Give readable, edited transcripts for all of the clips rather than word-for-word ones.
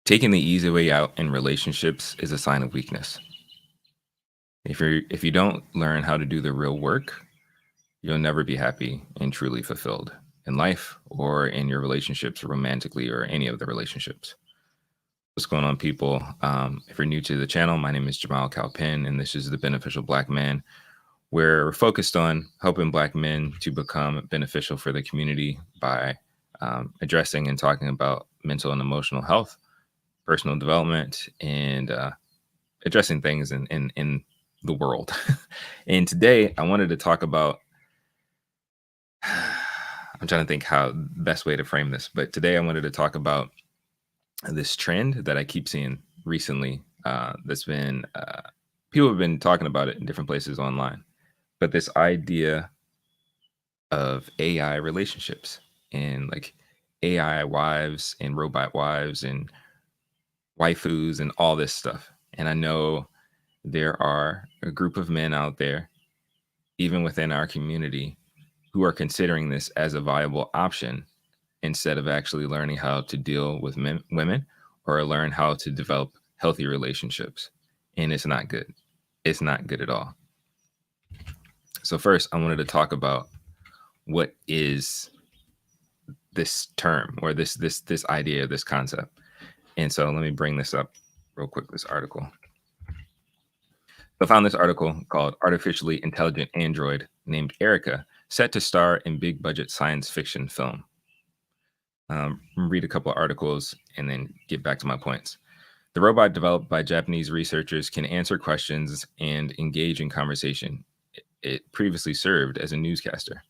Taking the easy way out in relationships is a sign of weakness. If you don't learn how to do the real work, you'll never be happy and truly fulfilled in life or in your relationships romantically or any of the relationships. What's going on, people? If you're new to the channel, my name is Jamal Calpin, and this is the Beneficial Black Man, where we're focused on helping Black men to become beneficial for the community by addressing and talking about mental and emotional health, personal development, and addressing things in the world. And today I wanted to talk about I'm trying to think how best way to frame this, but today I wanted to talk about this trend that I keep seeing recently. That's been people have been talking about it in different places online, but this idea of AI relationships and like AI wives and robot wives and waifus and all this stuff. And I know there are a group of men out there, even within our community, who are considering this as a viable option instead of actually learning how to deal with women or learn how to develop healthy relationships. And it's not good. It's not good at all. So first, I wanted to talk about what is this term or this idea, this concept. And so let me bring this up real quick. This article. So I found this article called Artificially Intelligent Android Named Erica Set to Star in Big Budget Science Fiction Film. Read a couple of articles and then get back to my points. The robot developed by Japanese researchers can answer questions and engage in conversation. It previously served as a newscaster.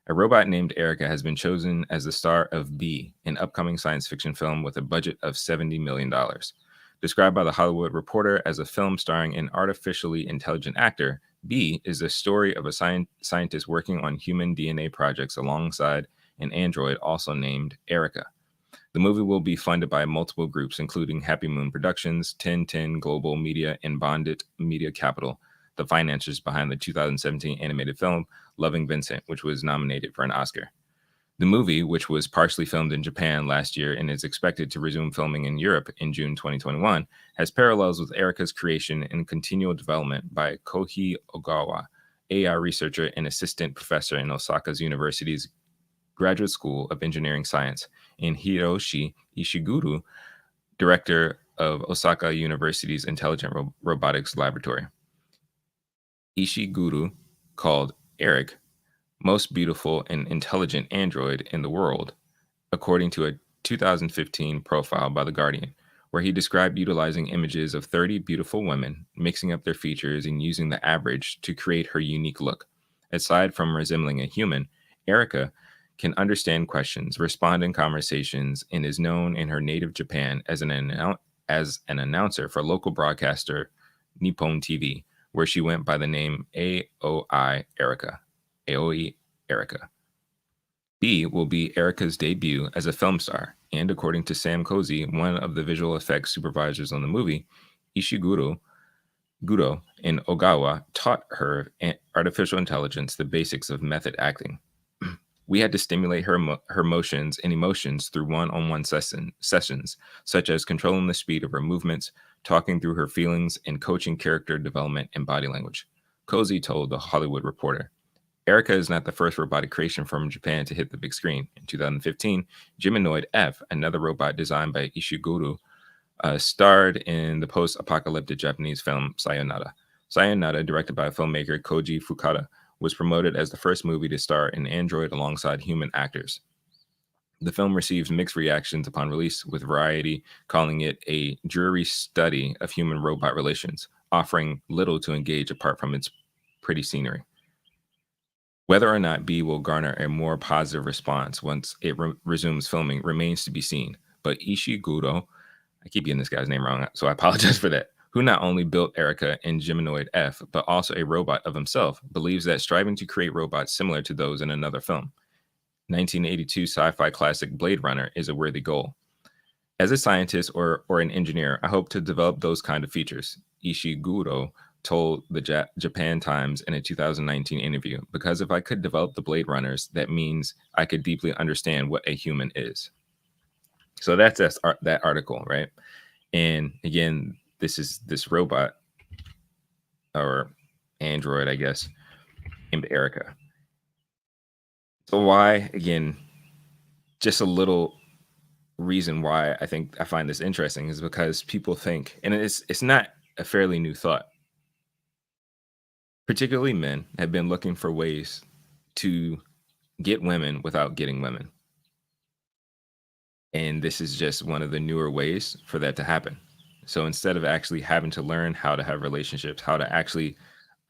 A robot named Erica has been chosen as the star of B, an upcoming science fiction film with a budget of $70 million. Described by The Hollywood Reporter as a film starring an artificially intelligent actor, B is the story of a scientist working on human DNA projects alongside an android also named Erica. The movie will be funded by multiple groups, including Happy Moon Productions, 1010 Global Media, and Bonded Media Capital, the financiers behind the 2017 animated film Loving Vincent, which was nominated for an Oscar. The movie, which was partially filmed in Japan last year and is expected to resume filming in Europe in June 2021, has parallels with Erica's creation and continual development by Kohi Ogawa, AI researcher and assistant professor in Osaka's University's Graduate School of Engineering Science, and Hiroshi Ishiguro, director of Osaka University's Intelligent Robotics Laboratory. Ishiguro called Eric most beautiful and intelligent android in the world, according to a 2015 profile by The Guardian, where he described utilizing images of 30 beautiful women, mixing up their features and using the average to create her unique look. Aside from resembling a human, Erica can understand questions, respond in conversations, and is known in her native Japan as an announcer for local broadcaster Nippon TV, where she went by the name Aoi Erica. Aoi Erica. B will be Erica's debut as a film star, and according to Sam Cozy, one of the visual effects supervisors on the movie, Ishiguro and Ogawa taught her artificial intelligence the basics of method acting. We had to stimulate her motions and emotions through one-on-one sessions, such as controlling the speed of her movements, talking through her feelings, and coaching character development and body language. Cozy told The Hollywood Reporter. Erica is not the first robotic creation from Japan to hit the big screen. In 2015, Geminoid F, another robot designed by Ishiguro, starred in the post-apocalyptic Japanese film Sayonara. Sayonara, directed by filmmaker Koji Fukada, was promoted as the first movie to star an android alongside human actors. The film received mixed reactions upon release, with Variety calling it a dreary study of human-robot relations, offering little to engage apart from its pretty scenery. Whether or not B will garner a more positive response once it resumes filming remains to be seen, but Ishiguro, I keep getting this guy's name wrong, so I apologize for that, who not only built Erica and Geminoid F, but also a robot of himself, believes that striving to create robots similar to those in another film, 1982 sci-fi classic Blade Runner, is a worthy goal. As a scientist or an engineer, I hope to develop those kind of features, Ishiguro told the Japan Times in a 2019 interview, because if I could develop the Blade Runners, that means I could deeply understand what a human is. So that article, right? And again, this is this robot or android, I guess, named Erica. So why, again, just a little reason why I think I find this interesting is because people think, and it's not a fairly new thought, particularly men have been looking for ways to get women without getting women. And this is just one of the newer ways for that to happen. So instead of actually having to learn how to have relationships, how to actually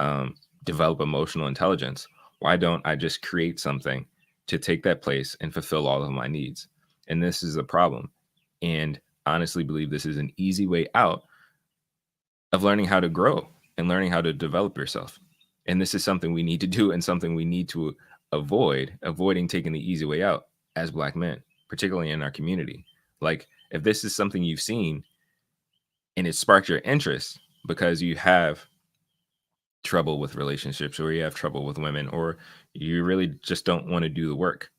um, develop emotional intelligence, why don't I just create something to take that place and fulfill all of my needs? And this is a problem. And honestly believe this is an easy way out of learning how to grow and learning how to develop yourself. And this is something we need to do and something we need to avoiding taking the easy way out as Black men, particularly in our community. Like, if this is something you've seen and it sparked your interest because you have trouble with relationships or you have trouble with women or you really just don't want to do the work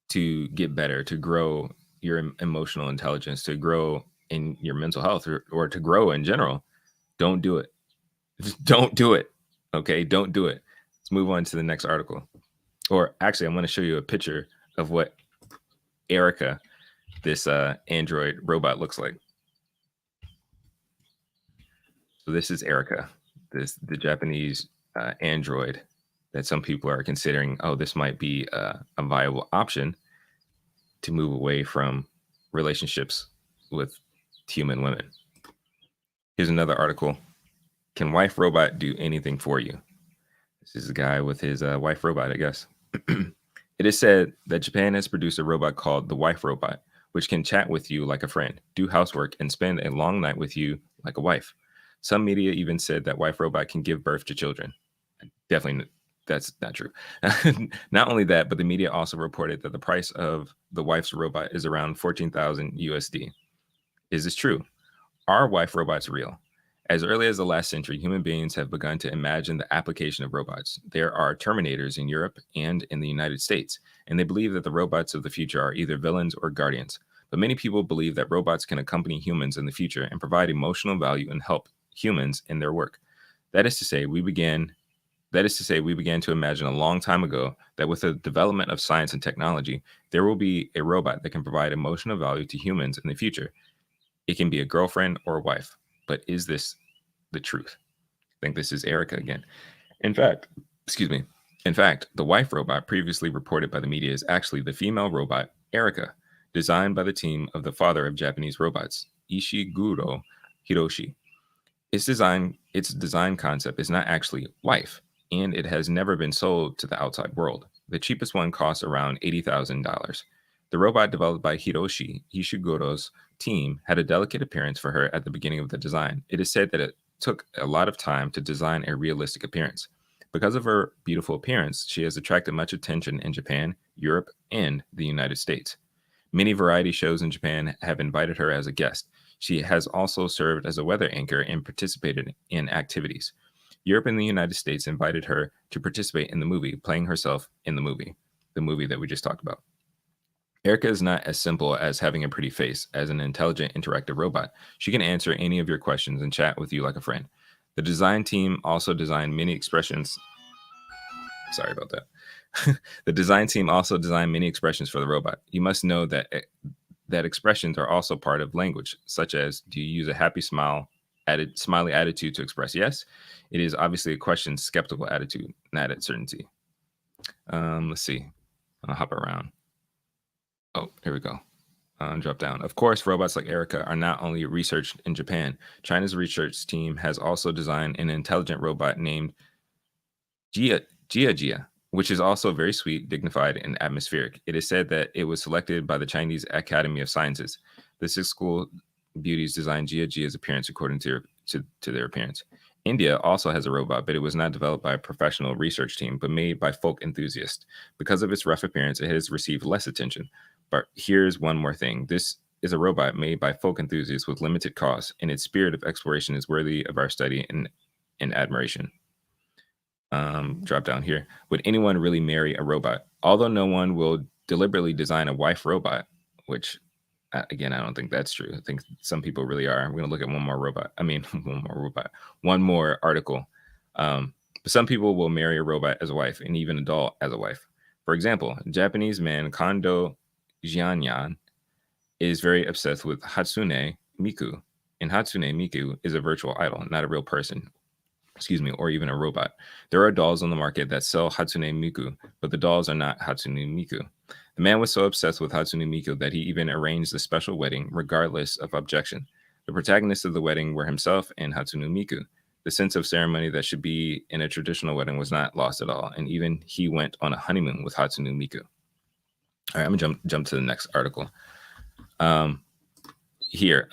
to get better, to grow your emotional intelligence, to grow in your mental health or to grow in general, don't do it. Just don't do it. Okay, don't do it. Let's move on to the next article. Or actually, I'm going to show you a picture of what Erica, this android robot, looks like. So this is Erica, the Japanese android that some people are considering. Oh, this might be a viable option to move away from relationships with human women. Here's another article. Can wife robot do anything for you? This is a guy with his wife robot, I guess. It is said that Japan has produced a robot called the wife robot, which can chat with you like a friend, do housework, and spend a long night with you like a wife. Some media even said that wife robot can give birth to children. Definitely, that's not true. Not only that, but the media also reported that the price of the wife's robot is around 14,000 USD. Is this true? Are wife robots real? As early as the last century, human beings have begun to imagine the application of robots. There are Terminators in Europe and in the United States, and they believe that the robots of the future are either villains or guardians. But many people believe that robots can accompany humans in the future and provide emotional value and help humans in their work. That is to say, we began to imagine a long time ago that with the development of science and technology, there will be a robot that can provide emotional value to humans in the future. It can be a girlfriend or a wife. But is this the truth? I think this is Erica again. In fact, excuse me. In fact, the wife robot previously reported by the media is actually the female robot, Erica, designed by the team of the father of Japanese robots, Ishiguro Hiroshi. Its design concept is not actually wife, and it has never been sold to the outside world. The cheapest one costs around $80,000. The robot developed by Hiroshi Ishiguro's team had a delicate appearance for her at the beginning of the design. It is said that it took a lot of time to design a realistic appearance. Because of her beautiful appearance, she has attracted much attention in Japan, Europe, and the United States. Many variety shows in Japan have invited her as a guest. She has also served as a weather anchor and participated in activities. Europe and the United States invited her to participate in the movie, playing herself in the movie that we just talked about. Erica is not as simple as having a pretty face. As an intelligent, interactive robot, she can answer any of your questions and chat with you like a friend. The design team also designed many expressions. Sorry about that. The design team also designed many expressions for the robot. You must know that expressions are also part of language, such as, do you use a happy smiley attitude to express yes? It is obviously a question skeptical attitude, not at certainty. Let's see. I'll hop around. Oh, here we go. Drop down. Of course, robots like Erica are not only researched in Japan. China's research team has also designed an intelligent robot named Jia, which is also very sweet, dignified, and atmospheric. It is said that it was selected by the Chinese Academy of Sciences. The six school beauties designed Jia's appearance according to their appearance. India also has a robot, but it was not developed by a professional research team, but made by folk enthusiasts. Because of its rough appearance, it has received less attention. But here's one more thing. This is a robot made by folk enthusiasts with limited cost, and its spirit of exploration is worthy of our study and admiration. Drop down here. Would anyone really marry a robot? Although no one will deliberately design a wife robot, which Again, I don't think that's true. I think some people really are. We're gonna look at one more robot. I mean, one more article. But some people will marry a robot as a wife and even a doll as a wife. For example, Japanese man Kondo Jianyan is very obsessed with Hatsune Miku, and Hatsune Miku is a virtual idol, not a real person, excuse me, or even a robot. There are dolls on the market that sell Hatsune Miku, but the dolls are not Hatsune Miku. The man was so obsessed with Hatsune Miku that he even arranged a special wedding regardless of objection. The protagonists of the wedding were himself and Hatsune Miku. The sense of ceremony that should be in a traditional wedding was not lost at all, and even he went on a honeymoon with Hatsune Miku. All right, I'm gonna jump to the next article. Um, here,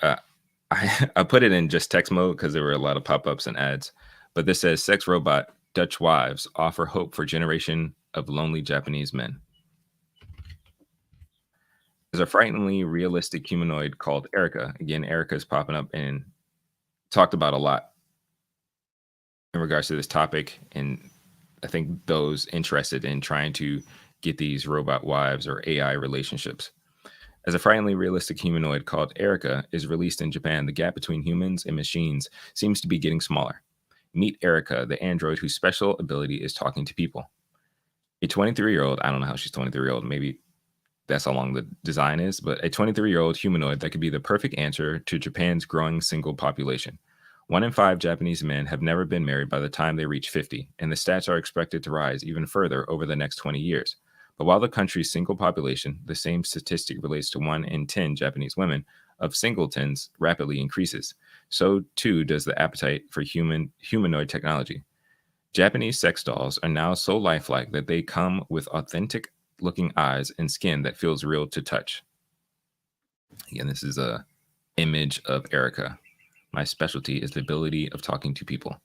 I put it in just text mode because there were a lot of pop-ups and ads. But this says sex robot Dutch wives offer hope for generation of lonely Japanese men. There's a frighteningly realistic humanoid called Erica. Again, Erica is popping up and talked about a lot in regards to this topic. And I think those interested in trying to get these robot wives or AI relationships. As a frighteningly realistic humanoid called Erica is released in Japan, the gap between humans and machines seems to be getting smaller. Meet Erica, the android whose special ability is talking to people. A 23-year-old, I don't know how she's 23-year-old, maybe that's how long the design is, but a 23-year-old humanoid that could be the perfect answer to Japan's growing single population. 1 in 5 Japanese men have never been married by the time they reach 50, and the stats are expected to rise even further over the next 20 years. But while the country's single population, the same statistic relates to 1 in 10 Japanese women, of singletons rapidly increases. So too does the appetite for humanoid technology. Japanese sex dolls are now so lifelike that they come with authentic looking eyes and skin that feels real to touch. Again, this is a image of Erica. My specialty is the ability of talking to people.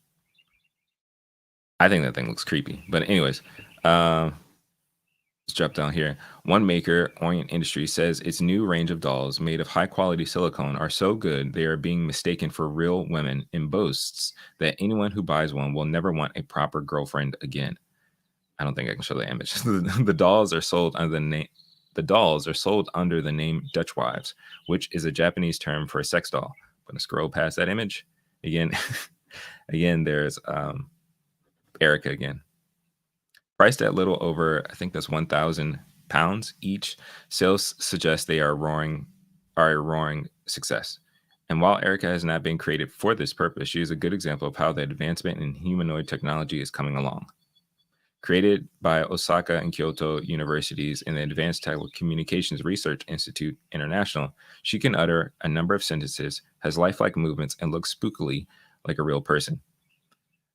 I think that thing looks creepy. But anyways, let's drop down here. One maker, Orient Industries, says its new range of dolls made of high quality silicone are so good they are being mistaken for real women and boasts that anyone who buys one will never want a proper girlfriend again. I don't think I can show the image. The dolls are sold under the name Dutch wives, which is a Japanese term for a sex doll. I'm gonna scroll past that image again. Again, there's Erica again. Priced at little over, I think that's £1,000 each, sales suggest they are a roaring success. And while Erica has not been created for this purpose, she is a good example of how the advancement in humanoid technology is coming along. Created by Osaka and Kyoto universities and the Advanced Telecommunications Research Institute International, she can utter a number of sentences, has lifelike movements, and looks spookily like a real person.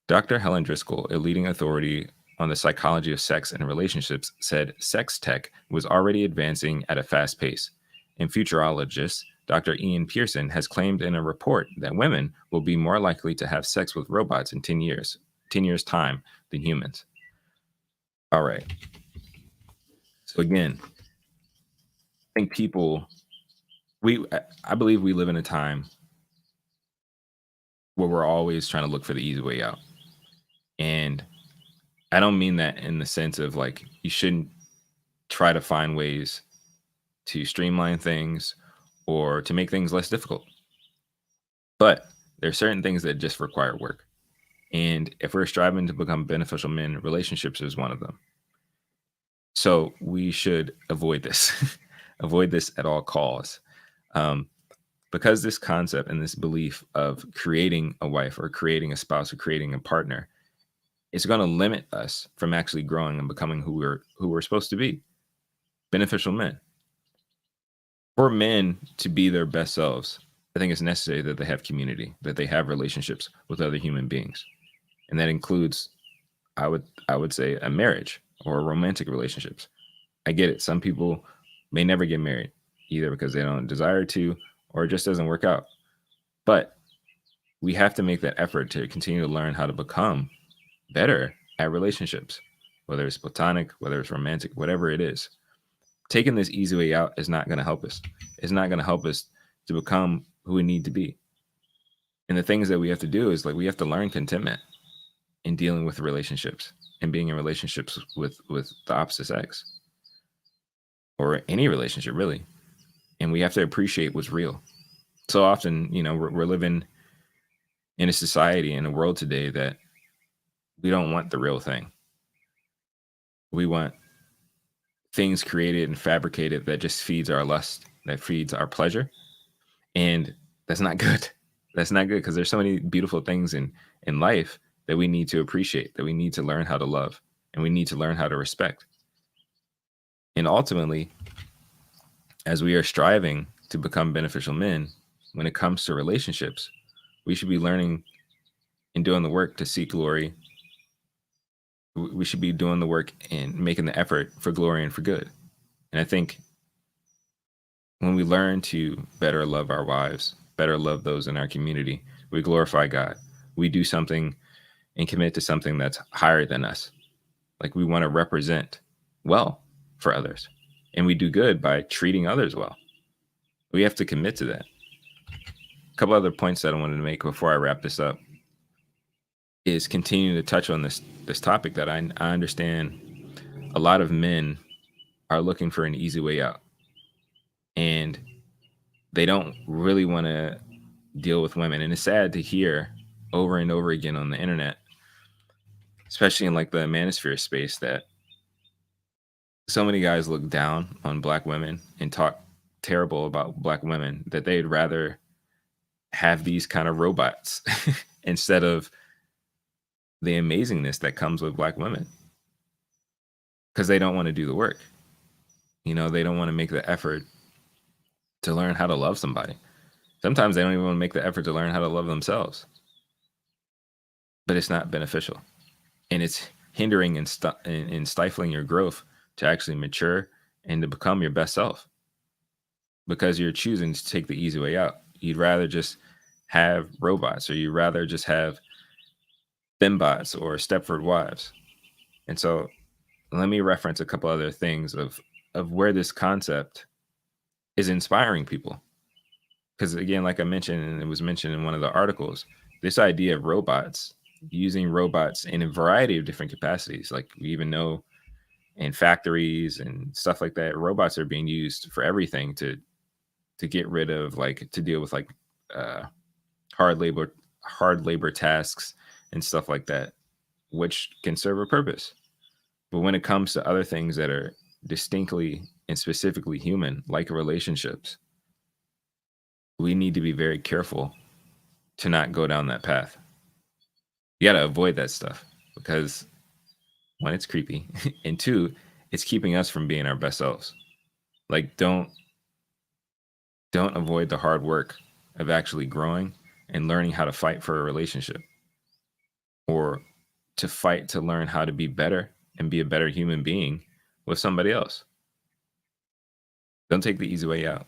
Dr. Helen Driscoll, a leading authority on the psychology of sex and relationships, said sex tech was already advancing at a fast pace. And futurologist Dr. Ian Pearson has claimed in a report that women will be more likely to have sex with robots in 10 years time than humans. All right. So again, I think I believe we live in a time where we're always trying to look for the easy way out. And I don't mean that in the sense of like you shouldn't try to find ways to streamline things or to make things less difficult. But there are certain things that just require work. And if we're striving to become beneficial men, relationships is one of them. So we should avoid this, avoid this at all costs. Because this concept and this belief of creating a wife or creating a spouse or creating a partner is going to limit us from actually growing and becoming who we're supposed to be, beneficial men. For men to be their best selves, I think it's necessary that they have community, that they have relationships with other human beings. And that includes, I would say, a marriage or romantic relationships. I get it. Some people may never get married, either because they don't desire to or it just doesn't work out. But we have to make that effort to continue to learn how to become better at relationships, whether it's platonic, whether it's romantic, whatever it is. Taking this easy way out is not going to help us. It's not going to help us to become who we need to be. And the things that we have to do is like we have to learn contentment in dealing with relationships and being in relationships with the opposite sex or any relationship really. and we have to appreciate what's real. So often, we're living in a society, in a world today, that we don't want the real thing. We want things created and fabricated that just feeds our lust, that feeds our pleasure. And that's not good. That's not good, because there's so many beautiful things in life that we need to appreciate, that we need to learn how to love, and we need to learn how to respect. And ultimately, as we are striving to become beneficial men, when it comes to relationships, we should be learning and doing the work to seek glory. We should be doing the work and making the effort for glory and for good. And I think when we learn to better love our wives, better love those in our community, we glorify God. We do something and commit to something that's higher than us. Like, we want to represent well for others, and we do good by treating others well. We have to commit to that. A couple other points that I wanted to make before I wrap this up is continuing to touch on this topic, that I understand a lot of men are looking for an easy way out, and they don't really want to deal with women. And it's sad to hear over and over again on the internet, especially in like the manosphere space, that so many guys look down on black women and talk terrible about black women, that they'd rather have these kind of robots instead of the amazingness that comes with black women, because they don't want to do the work. They don't want to make the effort to learn how to love somebody. Sometimes they don't even want to make the effort to learn how to love themselves. But it's not beneficial, and it's hindering and stifling your growth to actually mature and to become your best self, because you're choosing to take the easy way out. You'd rather just have robots, or you'd rather just have fembots or Stepford wives. And so let me reference a couple other things of where this concept is inspiring people. Because again, like I mentioned, and it was mentioned in one of the articles, this idea of robots, using robots in a variety of different capacities, like we even know in factories and stuff like that, robots are being used for everything to get rid of, like, to deal with like hard labor tasks and stuff like that, which can serve a purpose. But when it comes to other things that are distinctly and specifically human, like relationships, we need to be very careful to not go down that path. You got to avoid that stuff, because one, it's creepy, and two, it's keeping us from being our best selves. Like, don't avoid the hard work of actually growing and learning how to fight for a relationship, or to fight to learn how to be better and be a better human being with somebody else. Don't take the easy way out.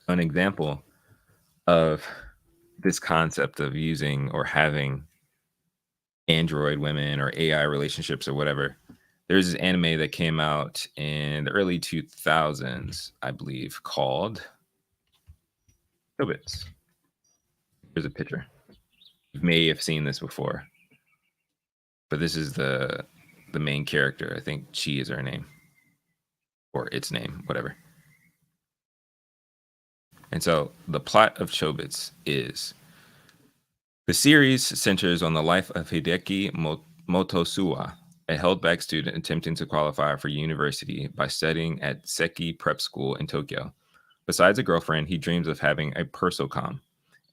An example of this concept of using or having android women or AI relationships or whatever, there's this anime that came out in the early 2000s, I believe, called Chobits. Here's a picture. You may have seen this before, but this is the main character. I think Chi is her name, or its name, whatever. And so the plot of Chobits is, the series centers on the life of Hideki Motosuwa, a held-back student attempting to qualify for university by studying at Seki Prep School in Tokyo. Besides a girlfriend, he dreams of having a Persocom,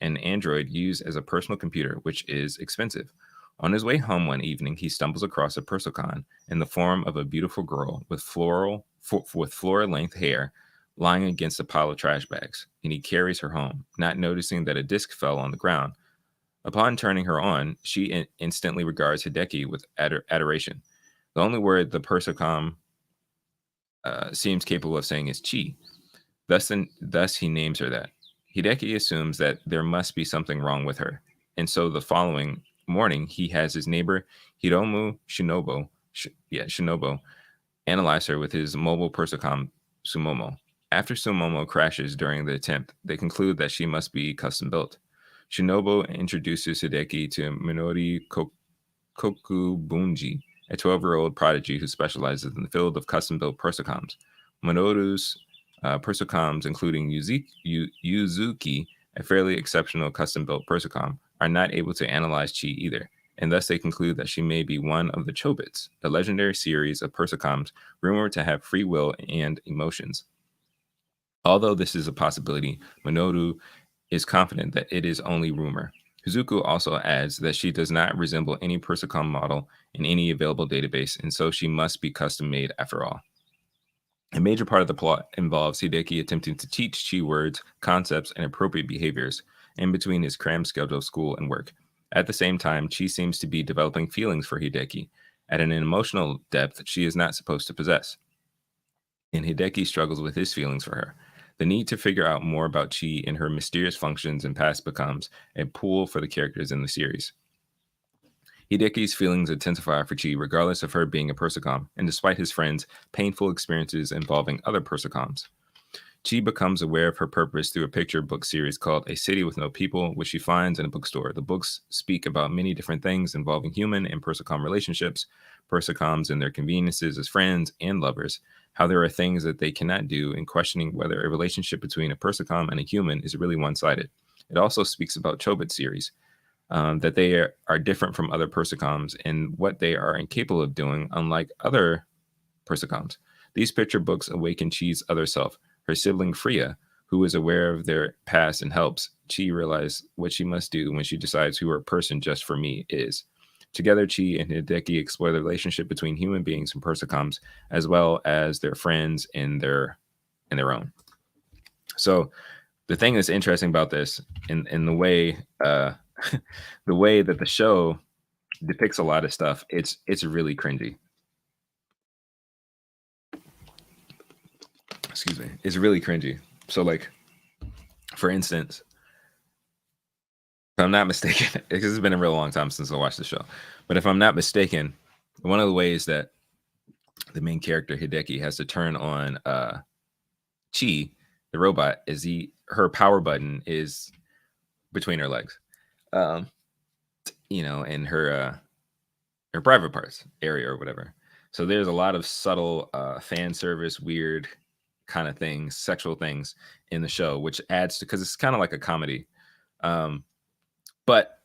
an android used as a personal computer, which is expensive. On his way home one evening, he stumbles across a Persocon in the form of a beautiful girl with floor-length hair lying against a pile of trash bags, and he carries her home, not noticing that a disc fell on the ground. Upon turning her on, she instantly regards Hideki with adoration. The only word the Persocom seems capable of saying is chi. Thus he names her that. Hideki assumes that there must be something wrong with her, and so the following morning he has his neighbor Hiromu Shinobu analyze her with his mobile Persocom Sumomo. After Sumomo crashes during the attempt, they conclude that she must be custom built. Shinobu introduces Hideki to Minori Kokubunji, a 12-year-old prodigy who specializes in the field of custom-built Persocoms. Minoru's Persocoms, including Yuzuki, a fairly exceptional custom-built Persocom, are not able to analyze Chi either, and thus they conclude that she may be one of the Chobits, a legendary series of Persocoms rumored to have free will and emotions. Although this is a possibility, Minoru is confident that it is only rumor. Hizuku also adds that she does not resemble any Persocom model in any available database, and so she must be custom-made after all. A major part of the plot involves Hideki attempting to teach Chi words, concepts, and appropriate behaviors in between his crammed schedule of school and work. At the same time, Chi seems to be developing feelings for Hideki at an emotional depth she is not supposed to possess. And Hideki struggles with his feelings for her. The need to figure out more about Chi and her mysterious functions and past becomes a pull for the characters in the series. Hideki's feelings intensify for Chi regardless of her being a Persocom, and despite his friends' painful experiences involving other Persocoms. Chi becomes aware of her purpose through a picture book series called A City with No People, which she finds in a bookstore. The books speak about many different things involving human and Persocom relationships, Persocoms and their conveniences as friends and lovers, how there are things that they cannot do, and questioning whether a relationship between a Persocom and a human is really one-sided. It also speaks about Chobit series, that they are different from other Persocoms and what they are incapable of doing, unlike other Persocoms. These picture books awaken Chi's other self, her sibling Freya, who is aware of their past and helps Chi realize what she must do when she decides who her person just for me is. Together, Chi and Hideki explore the relationship between human beings and Persocoms, as well as their friends and their own. So the thing that's interesting about this, in the way the way that the show depicts a lot of stuff, it's really cringy. Excuse me. It's really cringy. So, like, for instance, if I'm not mistaken, because it's been a real long time since I watched the show, but if I'm not mistaken, one of the ways that the main character Hideki has to turn on Chi, the robot, is her power button is between her legs, in her private parts area or whatever. So there's a lot of subtle fan service, weird kind of things, sexual things in the show, which adds to, because it's kind of like a comedy. But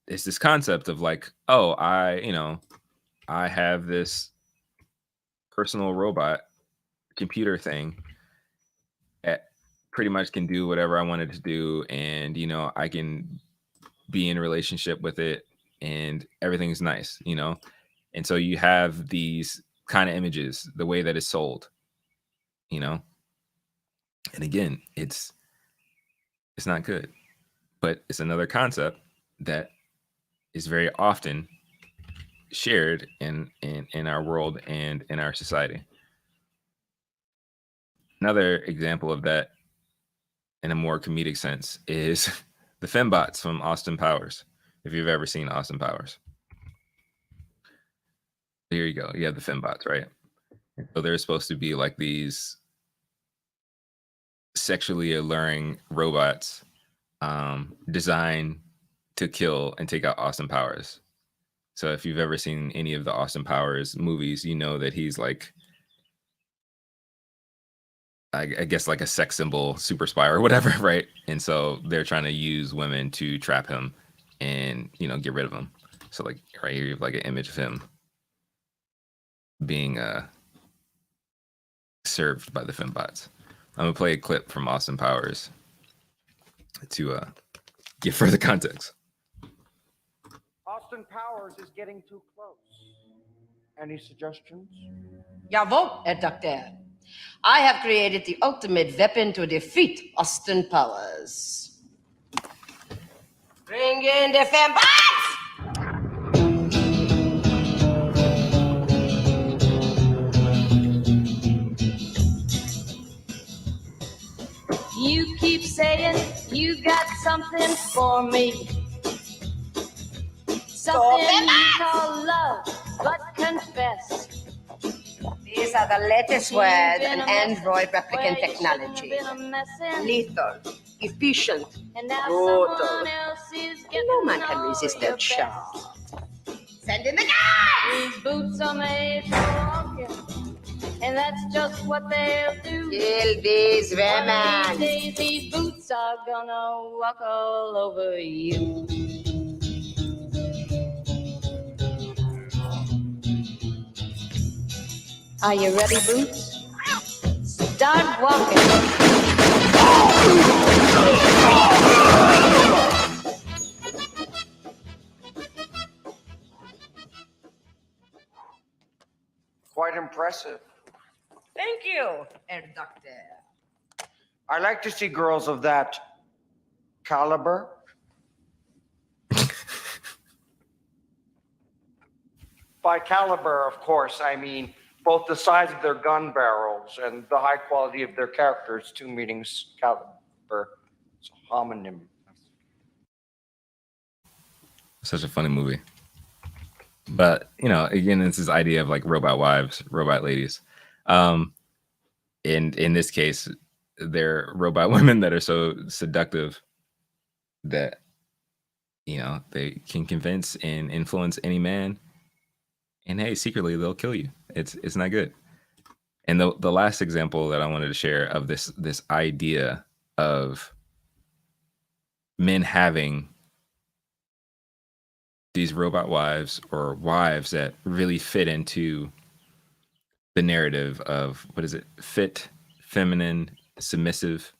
it's this concept of like, oh, I have this personal robot computer thing that pretty much can do whatever I wanted to do. And, I can be in a relationship with it and everything's nice, And so you have these kind of images, the way that it's sold, And again, it's not good, but it's another concept that is very often shared in our world and in our society. Another example of that in a more comedic sense is the fembots from Austin Powers. If you've ever seen Austin Powers, there you go. You have the fembots, right? So they're supposed to be like these sexually alluring robots designed to kill and take out Austin Powers. So if you've ever seen any of the Austin Powers movies, you know that he's like, I guess, like a sex symbol, super spy or whatever, right? And so they're trying to use women to trap him and, get rid of him. So like right here, you have like an image of him being served by the fembots. I'm gonna play a clip from Austin Powers to give further context. Austin Powers is getting too close. Any suggestions? Jawohl, Herr Doktor. I have created the ultimate weapon to defeat Austin Powers. Bring in the fembots! You keep saying you got something for me. Something you call love, but confess. These are the latest words in Android replicant technology. Lethal, efficient, brutal. No man can resist their charm. Send in the guys! These boots are made for walking. And that's just what they'll do. Kill these women. One of these days, these boots are gonna walk all over you. Are you ready, Boots? Start walking. Quite impressive. Thank you, Herr Doctor. I like to see girls of that caliber. By caliber, of course, I mean both the size of their gun barrels and the high quality of their characters. Two meanings, caliber. It's a homonym. Such a funny movie. But, you know, again, it's this idea of like robot wives, robot ladies. And in this case, they're robot women that are so seductive that, you know, they can convince and influence any man. And hey, secretly they'll kill you. It's not good. And the last example that I wanted to share of this idea of men having these robot wives or wives that really fit into the narrative of, what is it? Fit, feminine, submissive,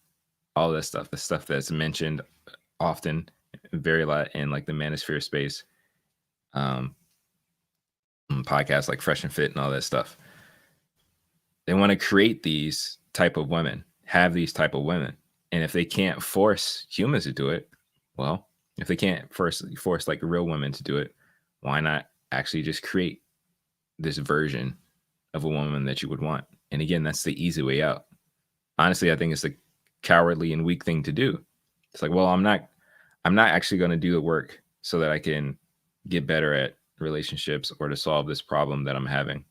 all that stuff. The stuff that's mentioned often, very lot in like the manosphere space. Podcasts like Fresh and Fit and all that stuff. They want to create these type of women, have these type of women. And if they can't force humans to do it, well, if they can't force like real women to do it, why not actually just create this version of a woman that you would want? And again, that's the easy way out. Honestly, I think it's the cowardly and weak thing to do. It's like, well, I'm not actually going to do the work so that I can get better at relationships or to solve this problem that I'm having.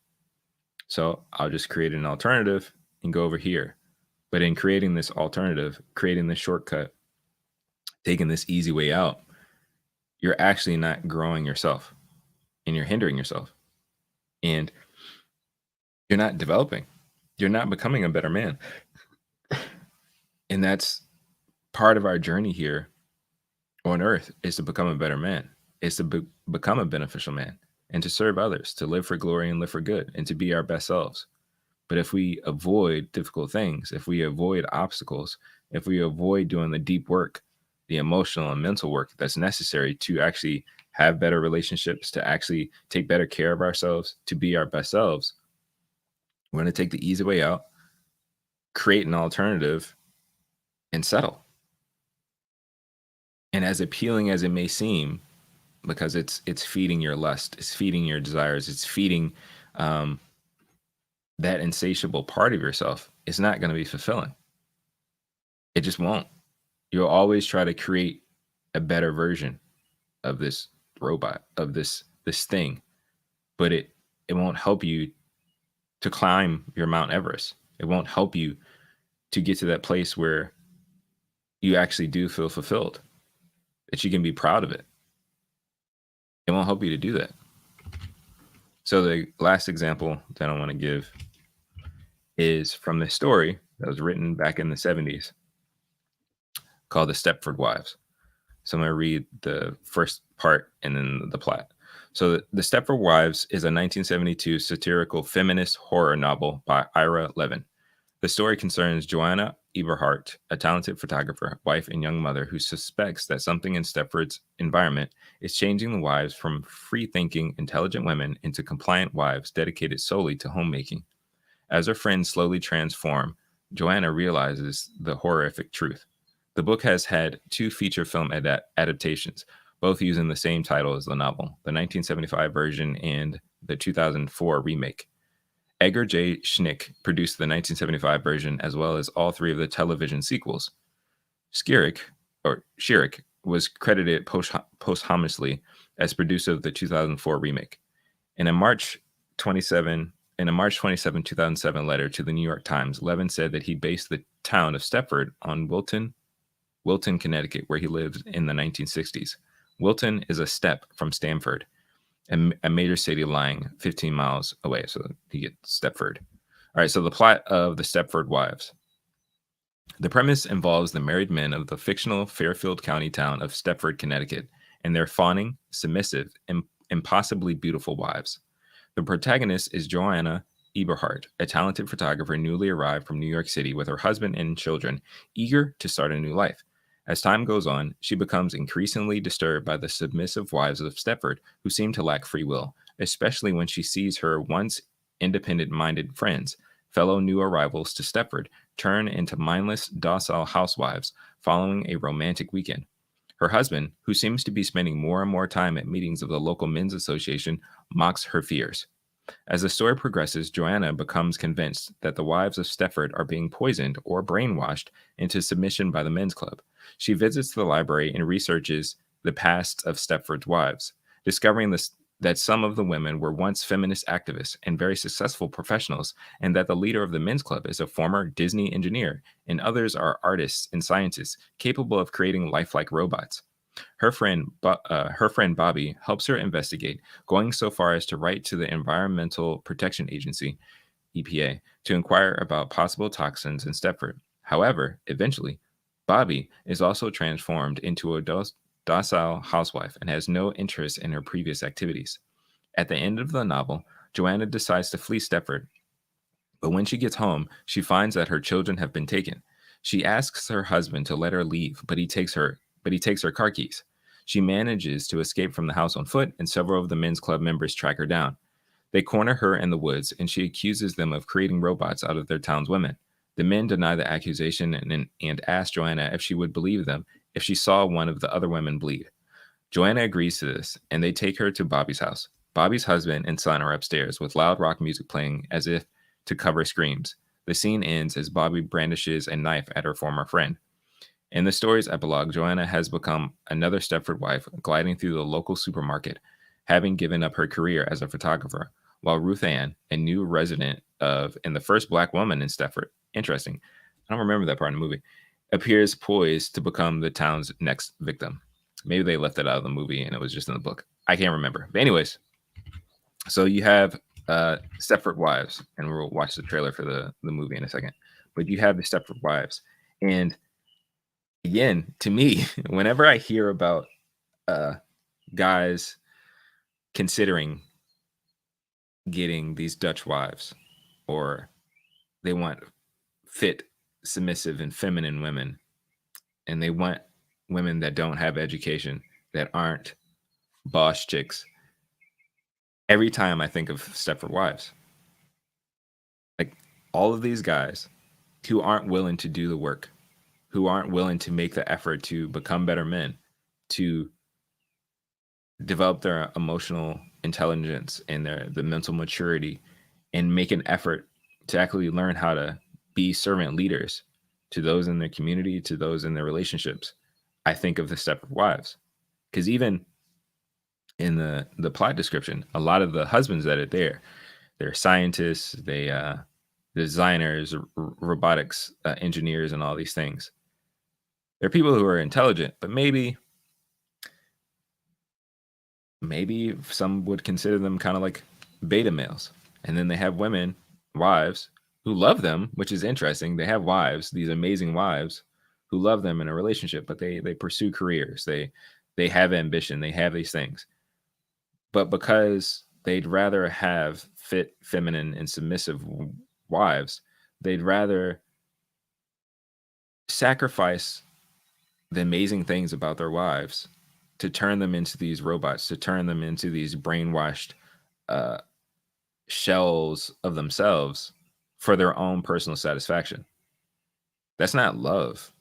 So I'll just create an alternative and go over here. But in creating this alternative, creating this shortcut, taking this easy way out, you're actually not growing yourself and you're hindering yourself. And you're not developing. You're not becoming a better man. And that's part of our journey here on earth, is to become a better man. Is to become a beneficial man and to serve others, to live for glory and live for good and to be our best selves. But if we avoid difficult things, if we avoid obstacles, if we avoid doing the deep work, the emotional and mental work that's necessary to actually have better relationships, to actually take better care of ourselves, to be our best selves, we're going to take the easy way out, create an alternative, and settle. And as appealing as it may seem, because it's feeding your lust, it's feeding your desires, it's feeding that insatiable part of yourself, it's not going to be fulfilling. It just won't. You'll always try to create a better version of this robot, of this thing, but it won't help you to climb your Mount Everest. It won't help you to get to that place where you actually do feel fulfilled, that you can be proud of it. It won't help you to do that. So the last example that I want to give is from this story that was written back in the 70s called The Stepford Wives. So I'm going to read the first part and then the plot. So The Stepford Wives is a 1972 satirical feminist horror novel by Ira Levin. The story concerns Joanna Eberhardt, a talented photographer, wife, and young mother who suspects that something in Stepford's environment is changing the wives from free-thinking, intelligent women into compliant wives dedicated solely to homemaking. As her friends slowly transform, Joanna realizes the horrific truth. The book has had 2 feature film adaptations, both using the same title as the novel, the 1975 version and the 2004 remake. Edgar J. Schnick produced the 1975 version as well as all 3 of the television sequels. Schirrick was credited posthumously as producer of the 2004 remake. In a March 27, 2007 letter to the New York Times, Levin said that he based the town of Stepford on Wilton, Connecticut, where he lived in the 1960s. Wilton is a step from Stamford, a major city lying 15 miles away. So you get Stepford. All right, so the plot of The Stepford Wives. The premise involves the married men of the fictional Fairfield County town of Stepford, Connecticut, and their fawning, submissive, and impossibly beautiful wives. The protagonist is Joanna Eberhardt, a talented photographer newly arrived from New York City with her husband and children, eager to start a new life. As time goes on, she becomes increasingly disturbed by the submissive wives of Stepford, who seem to lack free will, especially when she sees her once independent minded friends, fellow new arrivals to Stepford, turn into mindless, docile housewives following a romantic weekend. Her husband, who seems to be spending more and more time at meetings of the local men's association, mocks her fears. As the story progresses, Joanna becomes convinced that the wives of Stepford are being poisoned or brainwashed into submission by the men's club. She visits the library and researches the past of Stepford's wives, discovering that some of the women were once feminist activists and very successful professionals, and that the leader of the men's club is a former Disney engineer, and others are artists and scientists capable of creating lifelike robots. Her friend Bobby helps her investigate, going so far as to write to the Environmental Protection Agency, EPA, to inquire about possible toxins in Stepford. However, eventually, Bobby is also transformed into a docile housewife and has no interest in her previous activities. At the end of the novel, Joanna decides to flee Stepford, but when she gets home, she finds that her children have been taken. She asks her husband to let her leave, but he takes her car keys. She manages to escape from the house on foot, and several of the men's club members track her down. They corner her in the woods, and she accuses them of creating robots out of their town's women. The men deny the accusation and ask Joanna if she would believe them if she saw one of the other women bleed. Joanna agrees to this, and they take her to Bobby's house. Bobby's husband and son are upstairs with loud rock music playing as if to cover screams. The scene ends as Bobby brandishes a knife at her former friend. In the story's epilogue, Joanna has become another Stepford wife, gliding through the local supermarket, having given up her career as a photographer, while Ruth Ann, a new resident and the first Black woman in Stepford, interesting, I don't remember that part in the movie, appears poised to become the town's next victim. Maybe they left it out of the movie and it was just in the book. I can't remember. But anyways, so you have Stepford Wives, and we'll watch the trailer for the movie in a second. But you have the Stepford Wives. And again, to me, whenever I hear about guys considering getting these Dutch wives, or they want fit, submissive, and feminine women, and they want women that don't have education, that aren't boss chicks, every time I think of Stepford Wives. Like, all of these guys who aren't willing to do the work, who aren't willing to make the effort to become better men, to develop their emotional intelligence and the mental maturity, and make an effort to actually learn how to be servant leaders to those in their community, to those in their relationships. I think of the Stepford Wives, because even in the plot description, a lot of the husbands that are there, they're scientists, designers, robotics engineers, and all these things. They're people who are intelligent, but maybe some would consider them kind of like beta males. And then they have wives who love them, which is interesting. They have wives, these amazing wives who love them in a relationship, but they pursue careers. They have ambition. They have these things. But because they'd rather have fit, feminine, and submissive wives, they'd rather sacrifice the amazing things about their wives to turn them into these robots, to turn them into these brainwashed shells of themselves for their own personal satisfaction. That's not love.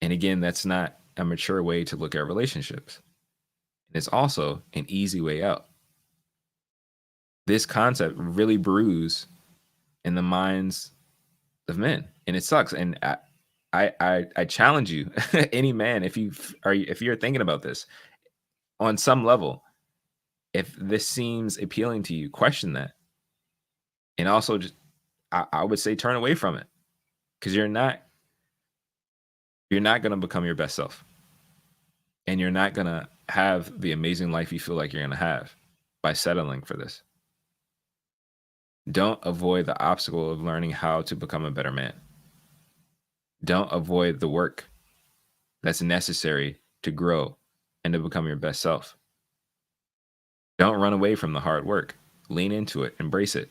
And again, that's not a mature way to look at relationships. And it's also an easy way out. This concept really brews in the minds of men, and it sucks. And I challenge you, any man, if you're thinking about this on some level, if this seems appealing to you, question that. And also, just I would say turn away from it, because you're not going to become your best self, and you're not going to have the amazing life you feel like you're going to have by settling for this. Don't avoid the obstacle of learning how to become a better man. Don't avoid the work that's necessary to grow and to become your best self. Don't run away from the hard work. Lean into it, embrace it.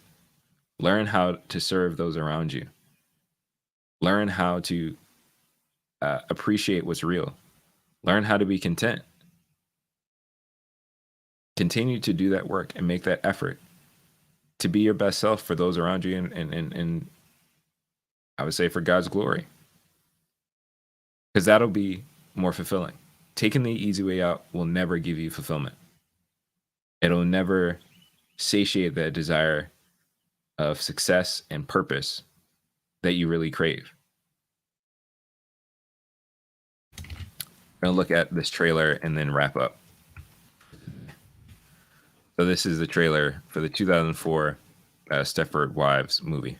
Learn how to serve those around you. Learn how to appreciate what's real. Learn how to be content. Continue to do that work and make that effort to be your best self for those around you and I would say for God's glory. Because that'll be more fulfilling. Taking the easy way out will never give you fulfillment. It'll never satiate that desire of success and purpose that you really crave. I'm going to look at this trailer and then wrap up. So this is the trailer for the 2004 Stepford Wives movie.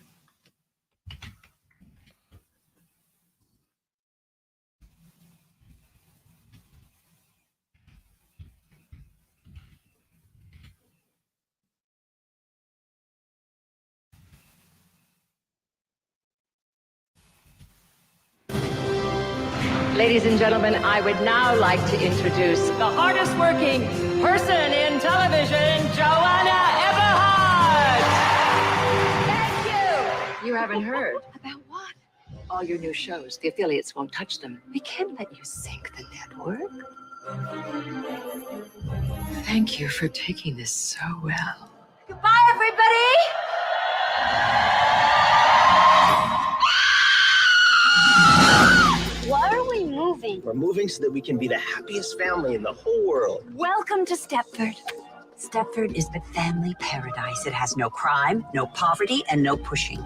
Ladies and gentlemen, I would now like to introduce the hardest working person in television, Joanna Everhart. Thank you. You haven't heard. About what? All your new shows, the affiliates won't touch them. We can't let you sink the network. Thank you for taking this so well. Goodbye, everybody. Why are we moving? We're moving so that we can be the happiest family in the whole world. Welcome to Stepford. Stepford is the family paradise. It has no crime, no poverty, and no pushing.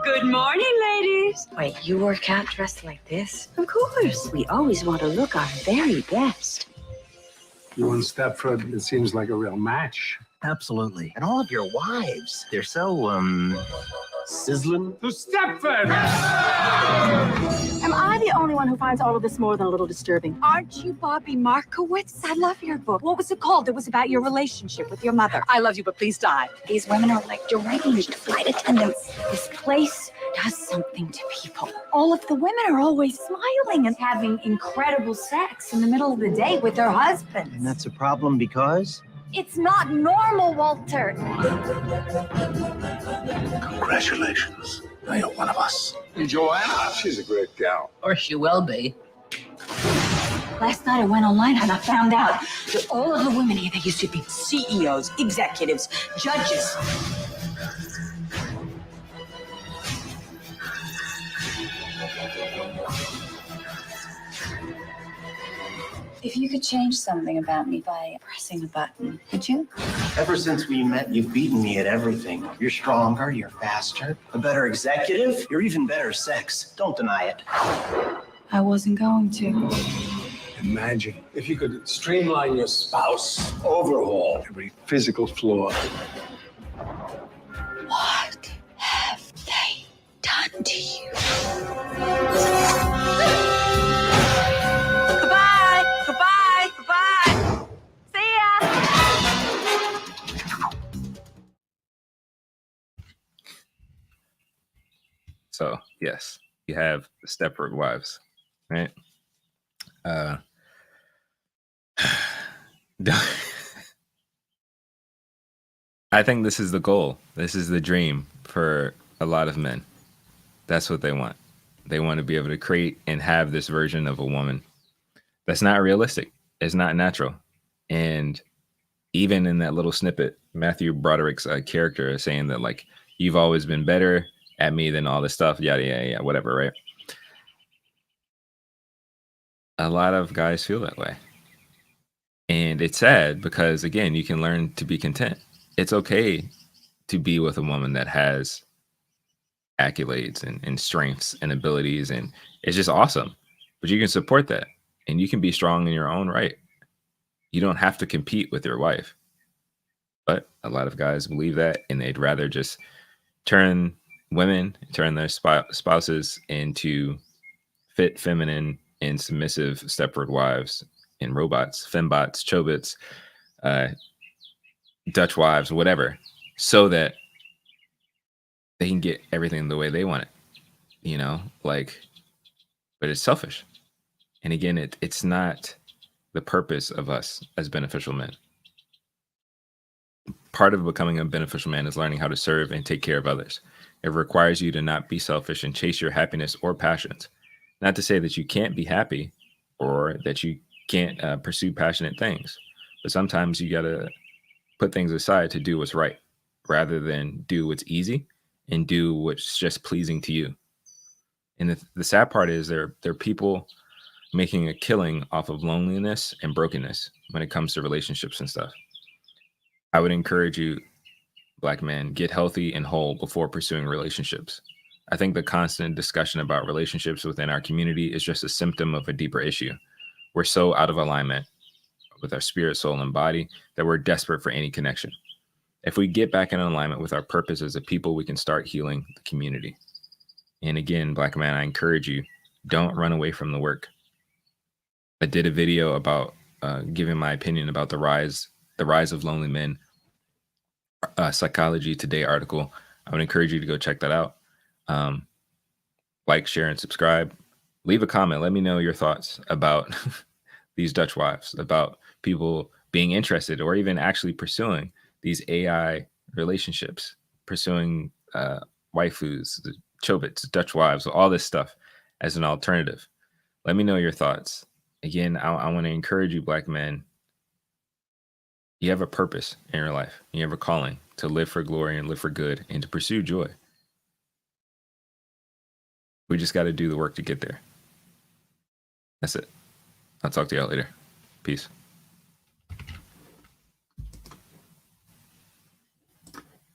Good morning, ladies. Wait, you work out dressed like this? Of course. We always want to look our very best. You and Stepford, it seems like a real match. Absolutely. And all of your wives, they're so, sizzling. To Stepford! Am I the only one who finds all of this more than a little disturbing? Aren't you Bobby Markowitz? I love your book. What was it called? It was about your relationship with your mother. I love you, but please die. These women are like deranged flight attendants. This place does something to people. All of the women are always smiling and having incredible sex in the middle of the day with their husbands. And that's a problem because? It's not normal, Walter. Congratulations. Now you're one of us. And Joanna, she's a great gal. Or she will be. Last night I went online and I found out that all of the women here, they used to be CEOs, executives, judges. If you could change something about me by pressing a button, could you? Ever since we met, you've beaten me at everything. You're stronger, you're faster, a better executive, you're even better sex. Don't deny it. I wasn't going to. Imagine if you could streamline your spouse, overhaul every physical flaw. What have they done to you? Goodbye! Goodbye! Goodbye! See ya! So yes, you have the Stepford Wives, right? I think this is the goal. This is the dream for a lot of men. That's what they want. They want to be able to create and have this version of a woman that's not realistic. It's not natural. And even in that little snippet, Matthew Broderick's character is saying that, like, you've always been better at me than all this stuff, yada, yada, yada, whatever, right? A lot of guys feel that way. And it's sad because, again, you can learn to be content. It's okay to be with a woman that has accolades and strengths and abilities, and it's just awesome. But you can support that, and you can be strong in your own right. You don't have to compete with your wife. But a lot of guys believe that, and they'd rather just turn their spouses into fit, feminine, and submissive Stepford wives and robots, fembots, chobits, Dutch wives, whatever, so that they can get everything the way they want it, you know, like, but it's selfish. And again, it's not the purpose of us as beneficial men. Part of becoming a beneficial man is learning how to serve and take care of others. It requires you to not be selfish and chase your happiness or passions. Not to say that you can't be happy or that you can't pursue passionate things, but sometimes you got to put things aside to do what's right rather than do what's easy and do what's just pleasing to you. And the sad part is there are people making a killing off of loneliness and brokenness when it comes to relationships and stuff. I would encourage you, Black men, get healthy and whole before pursuing relationships. I think the constant discussion about relationships within our community is just a symptom of a deeper issue. We're so out of alignment with our spirit, soul, and body that we're desperate for any connection. If we get back in alignment with our purpose as a people, we can start healing the community. And again, Black man, I encourage you, don't run away from the work. I did a video about giving my opinion about the rise of lonely men, Psychology Today article. I would encourage you to go check that out. Like, share, and subscribe. Leave a comment. Let me know your thoughts about these Dutch wives, about people being interested or even actually pursuing these AI relationships, pursuing waifus, the Chobits, Dutch wives, all this stuff as an alternative. Let me know your thoughts. Again, I want to encourage you, Black men. You have a purpose in your life. You have a calling to live for glory and live for good and to pursue joy. We just got to do the work to get there. That's it. I'll talk to y'all later. Peace.